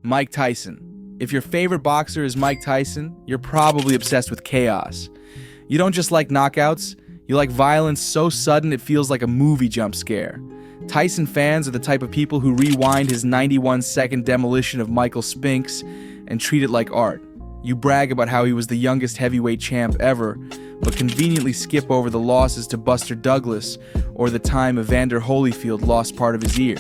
Mike Tyson. If your favorite boxer is Mike Tyson, you're probably obsessed with chaos. You don't just like knockouts, you like violence so sudden it feels like a movie jump scare. Tyson fans are the type of people who rewind his 91-second demolition of Michael Spinks and treat it like art. You brag about how he was the youngest heavyweight champ ever, but conveniently skip over the losses to Buster Douglas or the time Evander Holyfield lost part of his ear.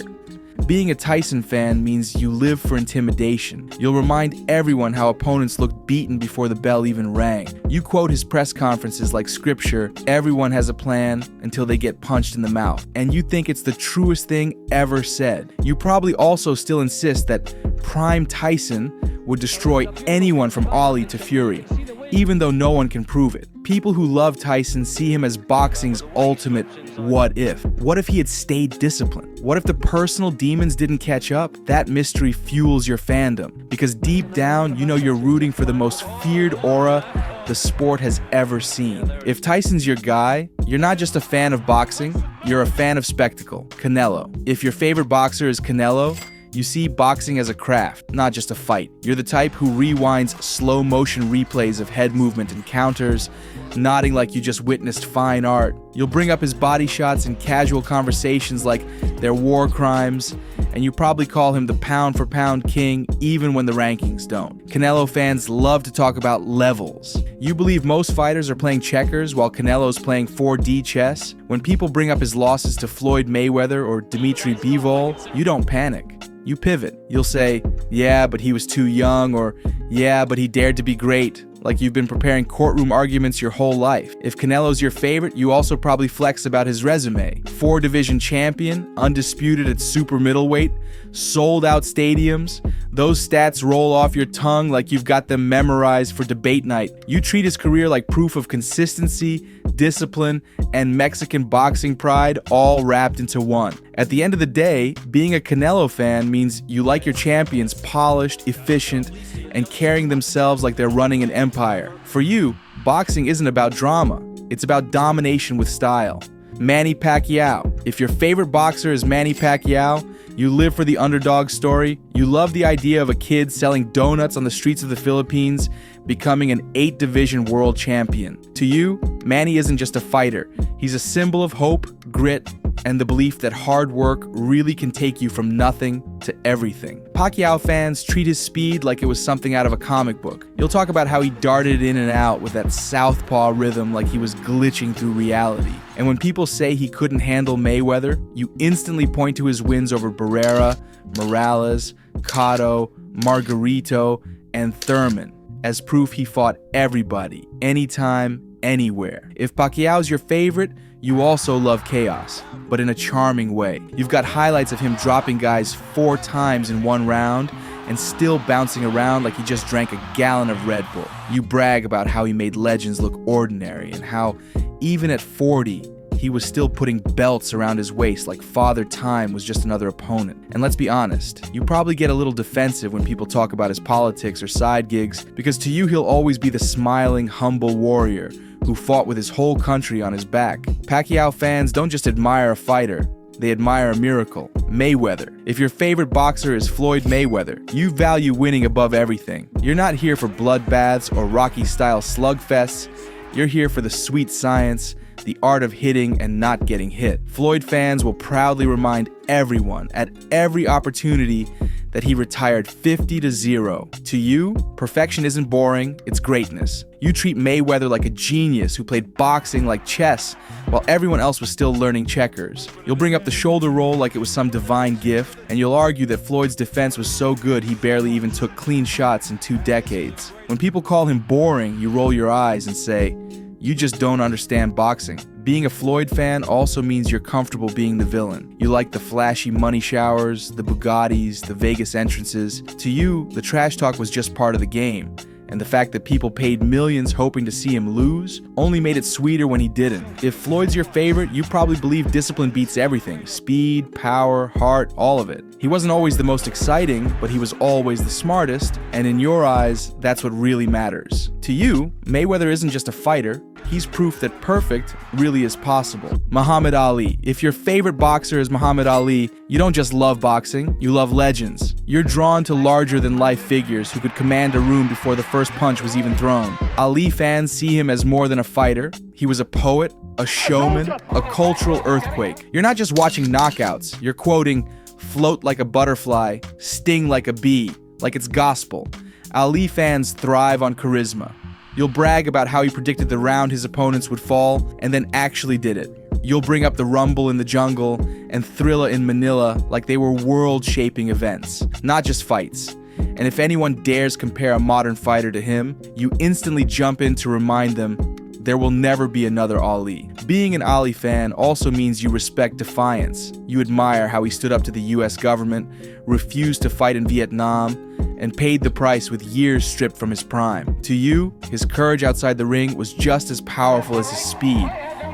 Being a Tyson fan means you live for intimidation. You'll remind everyone how opponents looked beaten before the bell even rang. You quote his press conferences like scripture, everyone has a plan until they get punched in the mouth. And you think it's the truest thing ever said. You probably also still insist that Prime Tyson would destroy anyone from Ollie to Fury, even though no one can prove it. People who love Tyson see him as boxing's ultimate what if. What if he had stayed disciplined? What if the personal demons didn't catch up? That mystery fuels your fandom, because deep down, you know you're rooting for the most feared aura the sport has ever seen. If Tyson's your guy, you're not just a fan of boxing, you're a fan of spectacle. Canelo. If your favorite boxer is Canelo, you see boxing as a craft, not just a fight. You're the type who rewinds slow motion replays of head movement and counters, nodding like you just witnessed fine art. You'll bring up his body shots in casual conversations like they're war crimes, and you probably call him the pound-for-pound king even when the rankings don't. Canelo fans love to talk about levels. You believe most fighters are playing checkers while Canelo's playing 4D chess? When people bring up his losses to Floyd Mayweather or Dimitri Bivol, you don't panic. You pivot. You'll say, yeah, but he was too young, or yeah, but he dared to be great, like you've been preparing courtroom arguments your whole life. If Canelo's your favorite, you also probably flex about his resume. 4-division champion, undisputed at super middleweight, sold out stadiums. Those stats roll off your tongue like you've got them memorized for debate night. You treat his career like proof of consistency, discipline, and Mexican boxing pride all wrapped into one. At the end of the day, being a Canelo fan means you like your champions polished, efficient, and carrying themselves like they're running an empire. For you, boxing isn't about drama. It's about domination with style. Manny Pacquiao. If your favorite boxer is Manny Pacquiao, you live for the underdog story. You love the idea of a kid selling donuts on the streets of the Philippines, becoming an 8-division world champion. To you, Manny isn't just a fighter. He's a symbol of hope, grit, and the belief that hard work really can take you from nothing to everything. Pacquiao fans treat his speed like it was something out of a comic book. You'll talk about how he darted in and out with that southpaw rhythm like he was glitching through reality. And when people say he couldn't handle Mayweather, you instantly point to his wins over Barrera, Morales, Cotto, Margarito, and Thurman as proof he fought everybody, anytime, anywhere. If Pacquiao's your favorite, you also love chaos, but in a charming way. You've got highlights of him dropping guys 4 times in one round and still bouncing around like he just drank a gallon of Red Bull. You brag about how he made legends look ordinary and how, even at 40, he was still putting belts around his waist like Father Time was just another opponent. And let's be honest, you probably get a little defensive when people talk about his politics or side gigs, because to you he'll always be the smiling, humble warrior who fought with his whole country on his back. Pacquiao fans don't just admire a fighter, they admire a miracle. Mayweather. If your favorite boxer is Floyd Mayweather, you value winning above everything. You're not here for bloodbaths or Rocky-style slugfests. You're here for the sweet science, the art of hitting and not getting hit. Floyd fans will proudly remind everyone at every opportunity that he retired 50-0. To you, perfection isn't boring, it's greatness. You treat Mayweather like a genius who played boxing like chess while everyone else was still learning checkers. You'll bring up the shoulder roll like it was some divine gift, and you'll argue that Floyd's defense was so good he barely even took clean shots in 2 decades. When people call him boring, you roll your eyes and say, you just don't understand boxing. Being a Floyd fan also means you're comfortable being the villain. You like the flashy money showers, the Bugattis, the Vegas entrances. To you, the trash talk was just part of the game, and the fact that people paid millions hoping to see him lose only made it sweeter when he didn't. If Floyd's your favorite, you probably believe discipline beats everything. Speed, power, heart, all of it. He wasn't always the most exciting, but he was always the smartest, and in your eyes, that's what really matters. To you, Mayweather isn't just a fighter, he's proof that perfect really is possible. Muhammad Ali. If your favorite boxer is Muhammad Ali, you don't just love boxing, you love legends. You're drawn to larger-than-life figures who could command a room before the first punch was even thrown. Ali fans see him as more than a fighter. He was a poet, a showman, a cultural earthquake. You're not just watching knockouts. You're quoting, "float like a butterfly, sting like a bee," like it's gospel. Ali fans thrive on charisma. You'll brag about how he predicted the round his opponents would fall, and then actually did it. You'll bring up the Rumble in the Jungle and Thrilla in Manila like they were world-shaping events, not just fights. And if anyone dares compare a modern fighter to him, you instantly jump in to remind them there will never be another Ali. Being an Ali fan also means you respect defiance. You admire how he stood up to the US government, refused to fight in Vietnam, and paid the price with years stripped from his prime. To you, his courage outside the ring was just as powerful as his speed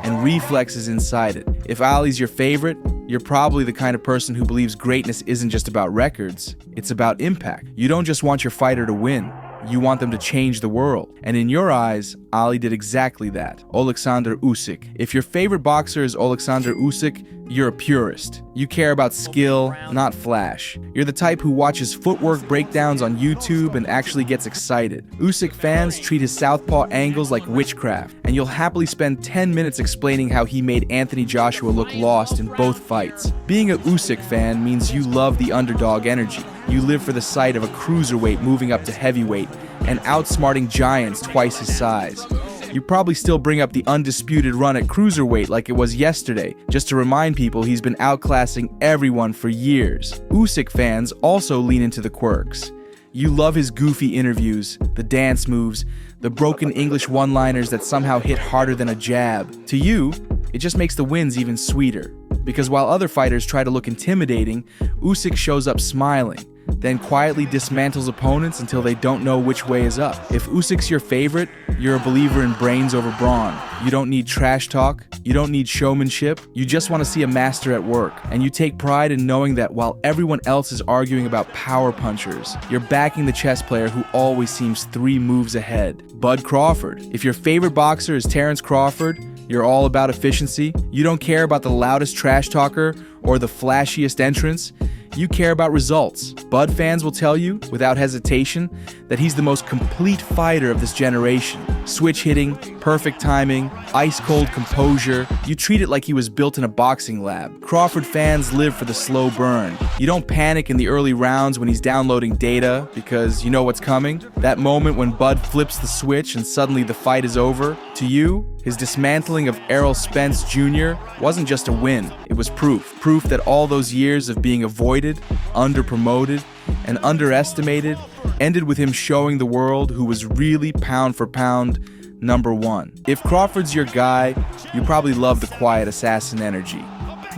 and reflexes inside it. If Ali's your favorite, you're probably the kind of person who believes greatness isn't just about records, it's about impact. You don't just want your fighter to win, you want them to change the world. And in your eyes, Ali did exactly that. Oleksandr Usyk. If your favorite boxer is Oleksandr Usyk, you're a purist. You care about skill, not flash. You're the type who watches footwork breakdowns on YouTube and actually gets excited. Usyk fans treat his southpaw angles like witchcraft, and you'll happily spend 10 minutes explaining how he made Anthony Joshua look lost in both fights. Being a Usyk fan means you love the underdog energy. You live for the sight of a cruiserweight moving up to heavyweight and outsmarting giants twice his size. You probably still bring up the undisputed run at cruiserweight like it was yesterday, just to remind people he's been outclassing everyone for years. Usyk fans also lean into the quirks. You love his goofy interviews, the dance moves, the broken English one-liners that somehow hit harder than a jab. To you, it just makes the wins even sweeter. Because while other fighters try to look intimidating, Usyk shows up smiling, then quietly dismantles opponents until they don't know which way is up. If Usyk's your favorite, you're a believer in brains over brawn. You don't need trash talk, you don't need showmanship, you just want to see a master at work. And you take pride in knowing that while everyone else is arguing about power punchers, you're backing the chess player who always seems 3 moves ahead. Bud Crawford. If your favorite boxer is Terence Crawford, you're all about efficiency. You don't care about the loudest trash talker or the flashiest entrance. You care about results. Bud fans will tell you, without hesitation, that he's the most complete fighter of this generation. Switch hitting, perfect timing, ice-cold composure. You treat it like he was built in a boxing lab. Crawford fans live for the slow burn. You don't panic in the early rounds when he's downloading data because you know what's coming. That moment when Bud flips the switch and suddenly the fight is over. To you, his dismantling of Errol Spence Jr. wasn't just a win, it was proof. Proof that all those years of being avoided, underpromoted, and underestimated ended with him showing the world who was really pound for pound #1. If Crawford's your guy, you probably love the quiet assassin energy.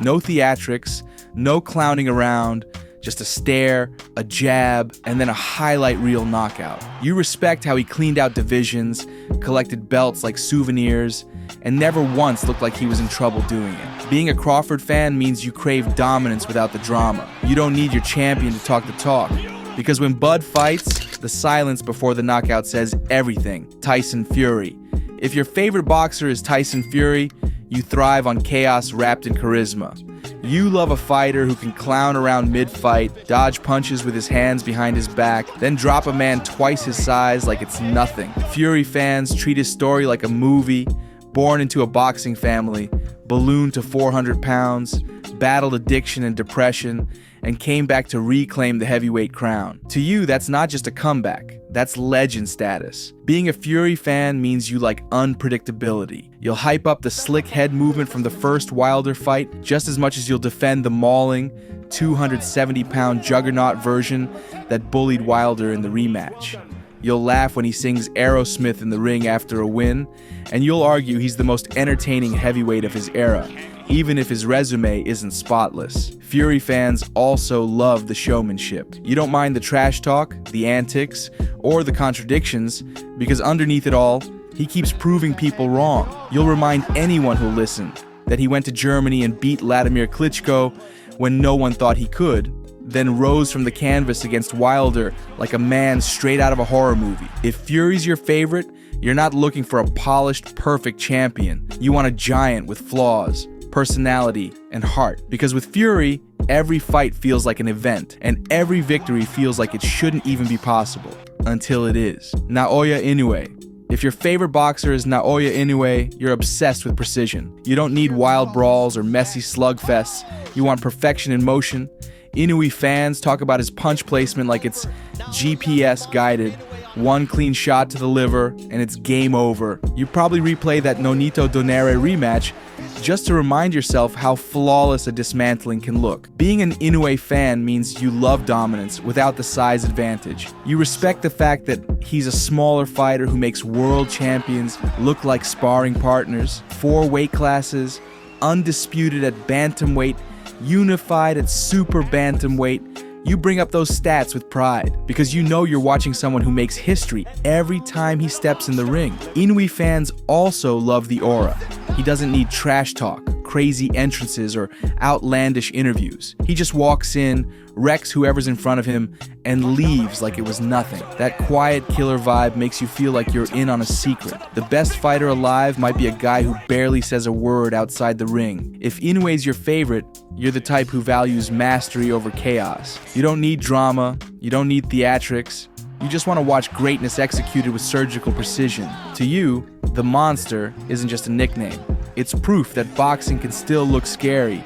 No theatrics, no clowning around, just a stare, a jab, and then a highlight reel knockout. You respect how he cleaned out divisions, collected belts like souvenirs, and never once looked like he was in trouble doing it. Being a Crawford fan means you crave dominance without the drama. You don't need your champion to talk the talk. Because when Bud fights, the silence before the knockout says everything. Tyson Fury. If your favorite boxer is Tyson Fury, you thrive on chaos wrapped in charisma. You love a fighter who can clown around mid-fight, dodge punches with his hands behind his back, then drop a man twice his size like it's nothing. Fury fans treat his story like a movie, born into a boxing family, ballooned to 400 pounds, battled addiction and depression, and came back to reclaim the heavyweight crown. To you, that's not just a comeback, that's legend status. Being a Fury fan means you like unpredictability. You'll hype up the slick head movement from the first Wilder fight just as much as you'll defend the mauling, 270-pound juggernaut version that bullied Wilder in the rematch. You'll laugh when he sings Aerosmith in the ring after a win, and you'll argue he's the most entertaining heavyweight of his era, even if his resume isn't spotless. Fury fans also love the showmanship. You don't mind the trash talk, the antics, or the contradictions, because underneath it all, he keeps proving people wrong. You'll remind anyone who'll listen that he went to Germany and beat Vladimir Klitschko when no one thought he could, then rose from the canvas against Wilder like a man straight out of a horror movie. If Fury's your favorite, you're not looking for a polished, perfect champion. You want a giant with flaws. personality, and heart. Because with Fury, every fight feels like an event, and every victory feels like it shouldn't even be possible, until it is. Naoya Inoue. If your favorite boxer is Naoya Inoue, you're obsessed with precision. You don't need wild brawls or messy slugfests. You want perfection in motion. Inoue fans talk about his punch placement like it's GPS guided. One clean shot to the liver, and it's game over. You probably replay that Nonito Donere rematch just to remind yourself how flawless a dismantling can look. Being an Inoue fan means you love dominance without the size advantage. You respect the fact that he's a smaller fighter who makes world champions look like sparring partners. 4 weight classes, undisputed at bantamweight, unified at super bantamweight. You bring up those stats with pride because you know you're watching someone who makes history every time he steps in the ring. Inoue fans also love the aura. He doesn't need trash talk, crazy entrances, or outlandish interviews. He just walks in, wrecks whoever's in front of him, and leaves like it was nothing. That quiet killer vibe makes you feel like you're in on a secret. The best fighter alive might be a guy who barely says a word outside the ring. If Inoue's your favorite, you're the type who values mastery over chaos. You don't need drama, you don't need theatrics. You just want to watch greatness executed with surgical precision. To you, the monster isn't just a nickname. It's proof that boxing can still look scary,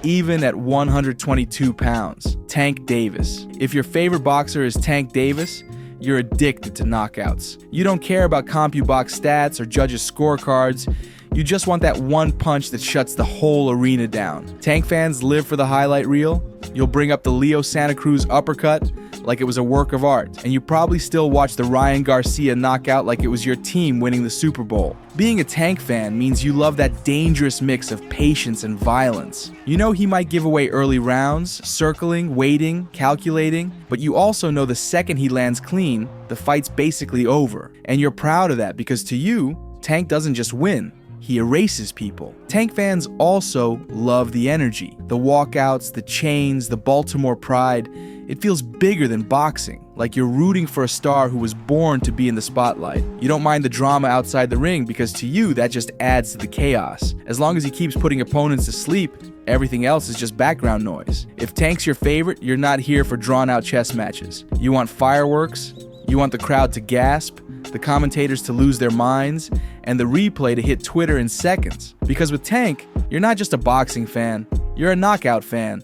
even at 122 pounds. Tank Davis. If your favorite boxer is Tank Davis, you're addicted to knockouts. You don't care about CompuBox stats or judges' scorecards. You just want that one punch that shuts the whole arena down. Tank fans live for the highlight reel. You'll bring up the Leo Santa Cruz uppercut like it was a work of art, and you probably still watch the Ryan Garcia knockout like it was your team winning the Super Bowl. Being a Tank fan means you love that dangerous mix of patience and violence. You know he might give away early rounds, circling, waiting, calculating, but you also know the second he lands clean, the fight's basically over. And you're proud of that because to you, Tank doesn't just win, he erases people. Tank fans also love the energy. The walkouts, the chains, the Baltimore pride. It feels bigger than boxing, like you're rooting for a star who was born to be in the spotlight. You don't mind the drama outside the ring because to you, that just adds to the chaos. As long as he keeps putting opponents to sleep, everything else is just background noise. If Tank's your favorite, you're not here for drawn-out chess matches. You want fireworks, you want the crowd to gasp, the commentators to lose their minds, and the replay to hit Twitter in seconds. Because with Tank, you're not just a boxing fan, you're a knockout fan.